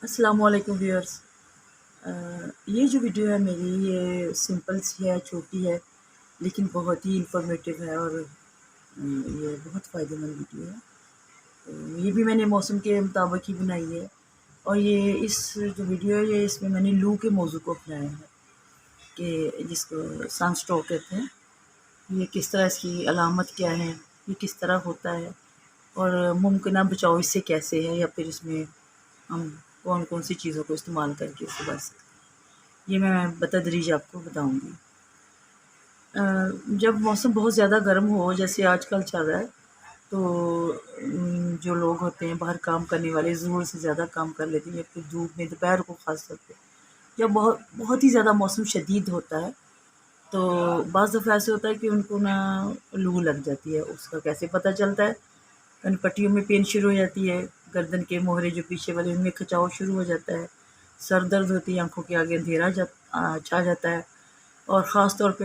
السلام علیکم ویورس۔ یہ جو ویڈیو ہے میری، یہ سمپل سی ہے، چھوٹی ہے، لیکن بہت ہی انفارمیٹیو ہے اور یہ بہت فائدہ مند ویڈیو ہے۔ یہ بھی میں نے موسم کے مطابق ہی بنائی ہے، اور یہ اس جو ویڈیو ہے یہ اس میں نے لو کے موضوع کو اپنایا ہے کہ جس کو سن اسٹروک کہتے ہیں۔ یہ کس طرح، اس کی علامت کیا ہے، یہ کس طرح ہوتا ہے، اور ممکنہ بچاؤ اس سے کیسے ہے، یا پھر اس میں ہم کون کون سی چیزوں کو استعمال کر کے اس سے بچ سکتے ہیں، یہ میں بتدریج آپ کو بتاؤں گی۔ جب موسم بہت زیادہ گرم ہو، جیسے آج کل چل رہا ہے، تو جو لوگ ہوتے ہیں باہر کام کرنے والے، ضرورت سے زیادہ کام کر لیتے ہیں، یا پھر دھوپ میں دوپہر کو خاص طور پہ جب بہت بہت ہی زیادہ موسم شدید ہوتا ہے، تو بعض دفعہ ایسے ہوتا ہے کہ ان کو نا لو لگ جاتی ہے۔ اس کا کیسے پتہ چلتا ہے؟ کن پٹیوں میں پین شروع ہو جاتی ہے، گردن کے موہرے جو پیچھے والے ان میں کھچاؤ شروع ہو جاتا ہے، سر درد ہوتی ہے، آنکھوں کے آگے اندھیرا چھا جاتا ہے، اور خاص طور پہ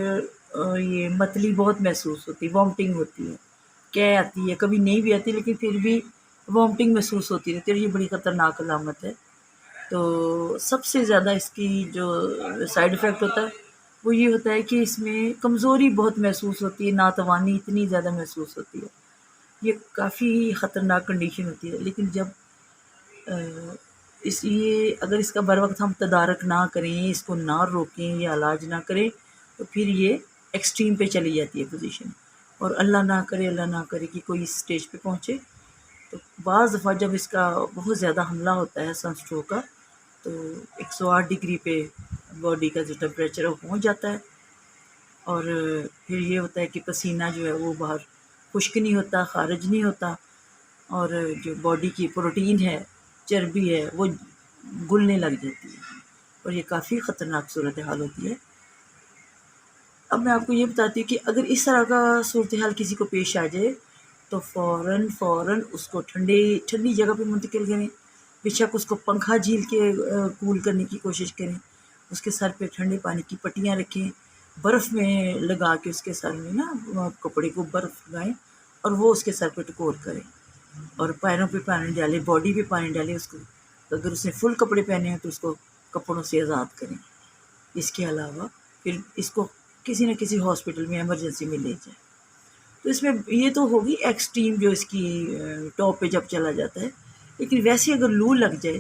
یہ متلی بہت محسوس ہوتی ہے، وامٹنگ ہوتی ہے، کیا آتی ہے، کبھی نہیں بھی آتی لیکن پھر بھی وامٹنگ محسوس ہوتی رہتی ہے، یہ بڑی خطرناک علامت ہے۔ تو سب سے زیادہ اس کی جو سائیڈ افیکٹ ہوتا ہے وہ یہ ہوتا ہے کہ اس میں کمزوری بہت محسوس ہوتی ہے، ناتوانی اتنی زیادہ محسوس ہوتی ہے۔ یہ کافی خطرناک کنڈیشن ہوتی ہے، لیکن جب اگر اس کا بر وقت ہم تدارک نہ کریں، اس کو نہ روکیں یا علاج نہ کریں، تو پھر یہ ایکسٹریم پہ چلی جاتی ہے پوزیشن، اور اللہ نہ کرے کہ کوئی اس سٹیج پہ پہنچے۔ تو بعض دفعہ جب اس کا بہت زیادہ حملہ ہوتا ہے سن اسٹروک کا، تو 108 ڈگری پہ باڈی کا جو ٹمپریچر ہے وہ پہنچ جاتا ہے، اور پھر یہ ہوتا ہے کہ پسینہ جو ہے وہ باہر خشک نہیں ہوتا، خارج نہیں ہوتا، اور جو باڈی کی پروٹین ہے، چربی ہے، وہ گلنے لگ جاتی ہے، اور یہ کافی خطرناک صورتحال ہوتی ہے۔ اب میں آپ کو یہ بتاتی ہوں کہ اگر اس طرح کا صورتحال کسی کو پیش آ جائے تو فوراً اس کو ٹھنڈی جگہ پہ منتقل کریں، بے شک اس کو پنکھا جھیل کے کول کرنے کی کوشش کریں، اس کے سر پہ ٹھنڈے پانی کی پٹیاں رکھیں، برف میں لگا کے اس کے سر میں نا کپڑے کو برف لگائیں اور وہ اس کے سر پہ ٹکور کریں، اور پیروں پہ پانی ڈالیں، باڈی پہ پانی ڈالیں، اس کو اگر اس نے فل کپڑے پہنے ہیں تو اس کو کپڑوں سے آزاد کریں۔ اس کے علاوہ پھر اس کو کسی نہ کسی ہاسپٹل میں ایمرجنسی میں لے جائیں۔ تو اس میں یہ تو ہوگی ایکسٹریم جو اس کی ٹاپ پہ جب چلا جاتا ہے، لیکن ویسے اگر لو لگ جائے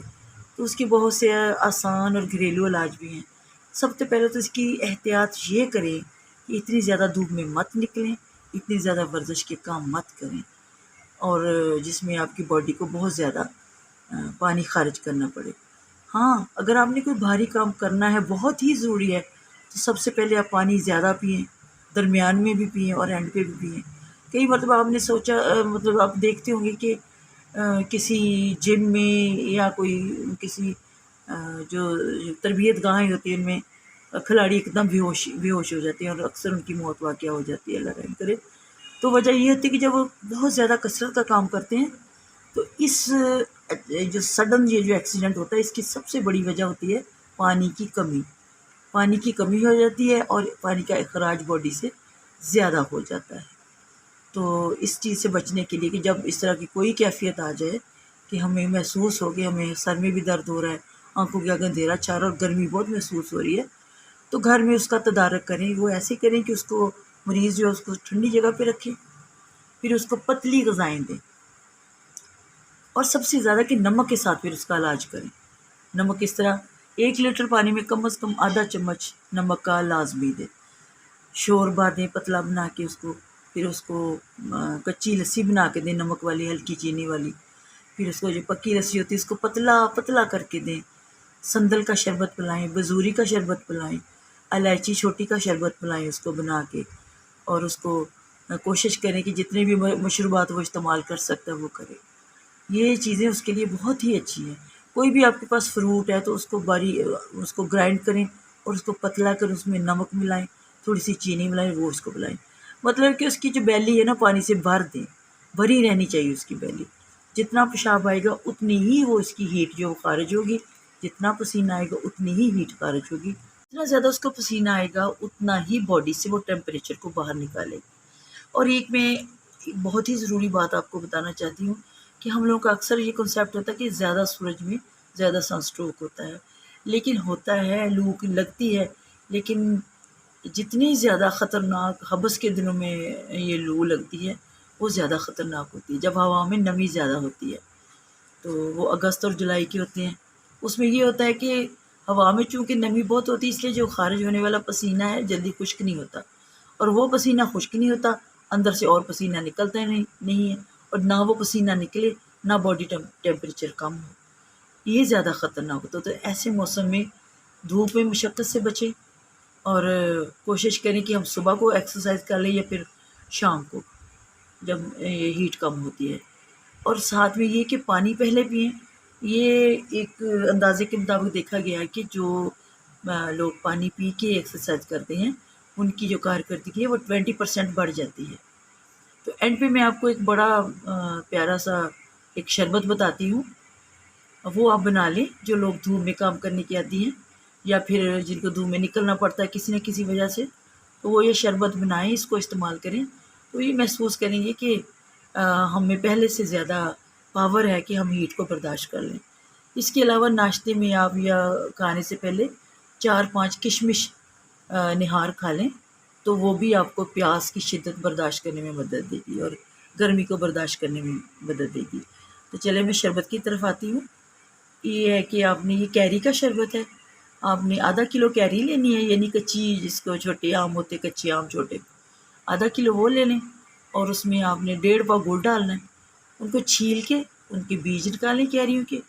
تو اس کے بہت سے آسان اور گھریلو علاج بھی ہیں۔ سب سے پہلے تو اس کی احتیاط یہ کریں کہ اتنی زیادہ دھوپ میں مت نکلیں، اتنی زیادہ ورزش کے کام مت کریں، اور جس میں آپ کی باڈی کو بہت زیادہ پانی خارج کرنا پڑے۔ ہاں، اگر آپ نے کوئی بھاری کام کرنا ہے، بہت ہی ضروری ہے، تو سب سے پہلے آپ پانی زیادہ پئیں، درمیان میں بھی پئیں اور اینڈ پہ بھی پئیں۔ کئی مرتبہ آپ نے سوچا، مطلب آپ دیکھتے ہوں گے کہ کسی جم میں یا کوئی کسی جو تربیت گاہیں ہوتی ہیں ان میں کھلاڑی ایک دم بیہوش ہو جاتے ہیں، اور اکثر ان کی موت واقعہ ہو جاتی ہے، اللہ رحم کرے۔ تو وجہ یہ ہوتی ہے کہ جب وہ بہت زیادہ کثرت کا کام کرتے ہیں تو اس جو سڈن یہ جو ایکسیڈنٹ ہوتا ہے، اس کی سب سے بڑی وجہ ہوتی ہے پانی کی کمی۔ پانی کی کمی ہو جاتی ہے اور پانی کا اخراج باڈی سے زیادہ ہو جاتا ہے۔ تو اس چیز سے بچنے کے لیے کہ جب اس طرح کی کوئی کیفیت آ جائے کہ ہمیں محسوس ہو کہ ہمیں سر میں بھی درد ہو رہا ہے، آنکھوں کے آگے اندھیرا چھا رہا ہے اور گرمی بہت محسوس ہو رہی ہے، تو گھر میں اس کا تدارک کریں۔ وہ ایسے کریں کہ اس کو مریض جو ہے اس کو ٹھنڈی جگہ پہ رکھیں، پھر اس کو پتلی غذائیں دیں، اور سب سے زیادہ کہ نمک کے ساتھ پھر اس کا علاج کریں۔ نمک اس طرح 1 لیٹر پانی میں کم از کم آدھا چمچ نمک کا لازمی دیں، شوربہ دیں پتلا بنا کے اس کو، پھر اس کو کچی لسی بنا کے دیں، نمک والی، ہلکی چینی والی، پھر اس کو جو پکی لسی ہوتی ہے اس کو پتلا پتلا کر کے دیں۔ سندل کا شربت پلائیں، بزوری کا شربت پلائیں، الائچی چھوٹی کا شربت پلائیں اس کو بنا کے، اور اس کو کوشش کریں کہ جتنے بھی مشروبات وہ استعمال کر سکتا ہے وہ کرے۔ یہ چیزیں اس کے لیے بہت ہی اچھی ہیں۔ کوئی بھی آپ کے پاس فروٹ ہے تو اس کو گرائنڈ کریں اور اس کو پتلا کر اس میں نمک ملائیں، تھوڑی سی چینی ملائیں، وہ اس کو پلائیں۔ مطلب کہ اس کی جو بیلی ہے نا پانی سے بھر دیں، بھری رہنی چاہیے اس کی بیلی۔ جتنا پیشاب آئے گا اتنی ہی وہ اس کی ہیٹ جو خارج ہوگی، جتنا پسینہ آئے گا اتنی ہی ہیٹ خارج ہوگی، جتنا زیادہ اس کو پسینہ آئے گا اتنا ہی باڈی سے وہ ٹیمپریچر کو باہر نکالے گی۔ اور میں ایک بہت ہی ضروری بات آپ کو بتانا چاہتی ہوں کہ ہم لوگوں کا اکثر یہ کنسیپٹ ہوتا ہے کہ زیادہ سورج میں زیادہ سن اسٹروک ہوتا ہے، لیکن ہوتا ہے، لو لگتی ہے، لیکن جتنی زیادہ خطرناک حبس کے دنوں میں یہ لو لگتی ہے وہ زیادہ خطرناک ہوتی ہے، جب ہوا میں نمی زیادہ ہوتی ہے، تو وہ اگست اور جولائی کے ہوتے ہیں۔ اس میں یہ ہوتا ہے کہ ہوا میں چونکہ نمی بہت ہوتی ہے، اس لیے جو خارج ہونے والا پسینہ ہے جلدی خشک نہیں ہوتا، اور وہ پسینہ خشک نہیں ہوتا، اندر سے اور پسینہ نکلتا نہیں ہے، اور نہ وہ پسینہ نکلے نہ باڈی ٹیمپریچر کم ہو، یہ زیادہ خطرناک ہوتا ہے۔ تو ایسے موسم میں دھوپ میں مشقت سے بچیں، اور کوشش کریں کہ ہم صبح کو ایکسرسائز کر لیں یا پھر شام کو جب ہیٹ کم ہوتی ہے، اور ساتھ میں یہ کہ پانی پہلے پئیں۔ یہ ایک اندازے کے مطابق دیکھا گیا ہے کہ جو لوگ پانی پی کے ایکسرسائز کرتے ہیں ان کی جو کارکردگی ہے وہ 20% بڑھ جاتی ہے۔ تو اینڈ پہ میں آپ کو ایک بڑا پیارا سا ایک شربت بتاتی ہوں، وہ آپ بنا لیں جو لوگ دھوپ میں کام کرنے کی عادی ہیں یا پھر جن کو دھوپ میں نکلنا پڑتا ہے کسی نہ کسی وجہ سے، تو وہ یہ شربت بنائیں، اس کو استعمال کریں، تو یہ محسوس کریں گے کہ ہم میں پہلے سے زیادہ پاور ہے کہ ہم ہیٹ کو برداشت کر لیں۔ اس کے علاوہ ناشتے میں آپ یا کھانے سے پہلے 4-5 کشمش نہار کھا لیں، تو وہ بھی آپ کو پیاس کی شدت برداشت کرنے میں مدد دے گی اور گرمی کو برداشت کرنے میں مدد دے گی۔ تو چلے میں شربت کی طرف آتی ہوں۔ یہ ہے کہ آپ نے یہ کیری کا شربت ہے، آپ نے آدھا کلو کیری لینی ہے، یعنی کچی، جس کو چھوٹے آم ہوتے کچے آم چھوٹے، آدھا کلو وہ لے لیں، اور اس میں آپ نے 1.5 پاؤ گڑ ڈالنا ہے، ان کو چھیل کے ان کے بیج نکالیں کیریوں کے،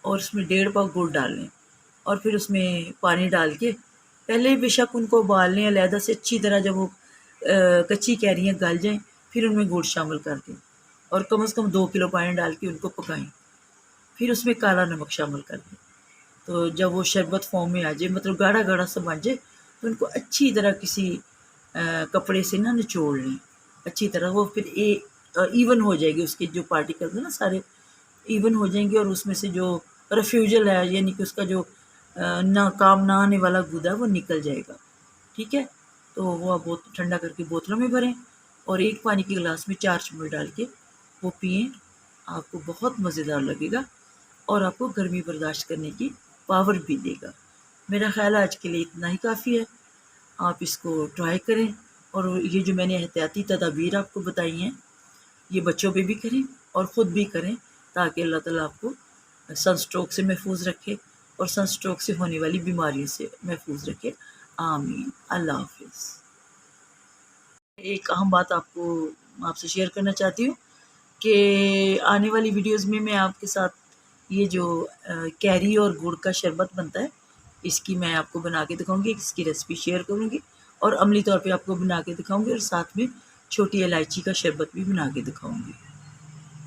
اور اس میں 1.5 پاؤ گڑ ڈال لیں، اور پھر اس میں پانی ڈال کے پہلے بے شک ان کو ابال لیں علیحدہ سے اچھی طرح، جب وہ کچی کیریاں گل جائیں پھر ان میں گڑ شامل کر دیں، اور کم از کم 2 کلو پانی ڈال کے ان کو پکائیں، پھر اس میں کالا نمک شامل کر دیں۔ تو جب وہ شربت فارم میں آ جائے، مطلب گاڑھا گاڑھا سا بن جائے، تو ان کو اچھی طرح کسی کپڑے سے نچوڑ لیں اچھی طرح، وہ پھر ایون ہو جائے گی، اس کے جو پارٹیکلز ہیں نا سارے ایون ہو جائیں گے، اور اس میں سے جو ریفیوجل ہے، یعنی کہ اس کا جو نہ کام نہ آنے والا گودا ہے وہ نکل جائے گا، ٹھیک ہے۔ تو وہ آپ ٹھنڈا کر کے بوتلوں میں بھریں، اور ایک پانی کے گلاس میں 4 چمچ ڈال کے وہ پئیں، آپ کو بہت مزیدار لگے گا، اور آپ کو گرمی برداشت کرنے کی پاور بھی دے گا۔ میرا خیال ہے آج کے لیے اتنا ہی کافی ہے، آپ اس کو ٹرائی کریں، اور یہ جو میں نے احتیاطی تدابیر آپ کو بتائی ہیں یہ بچوں پہ بھی کریں اور خود بھی کریں، تاکہ اللہ تعالیٰ آپ کو سن اسٹروک سے محفوظ رکھے اور سن اسٹروک سے ہونے والی بیماریوں سے محفوظ رکھے، آمین۔ اللہ حافظ۔ ایک اہم بات آپ سے شیئر کرنا چاہتی ہوں کہ آنے والی ویڈیوز میں آپ کے ساتھ یہ جو کیری اور گڑ کا شربت بنتا ہے اس کی میں آپ کو بنا کے دکھاؤں گی، اس کی ریسپی شیئر کروں گی، اور عملی طور پہ آپ کو بنا کے دکھاؤں گی، اور ساتھ میں چھوٹی الائچی کا شربت بھی بنا کے دکھاؤں گی۔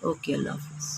اوکے، اللہ حافظ۔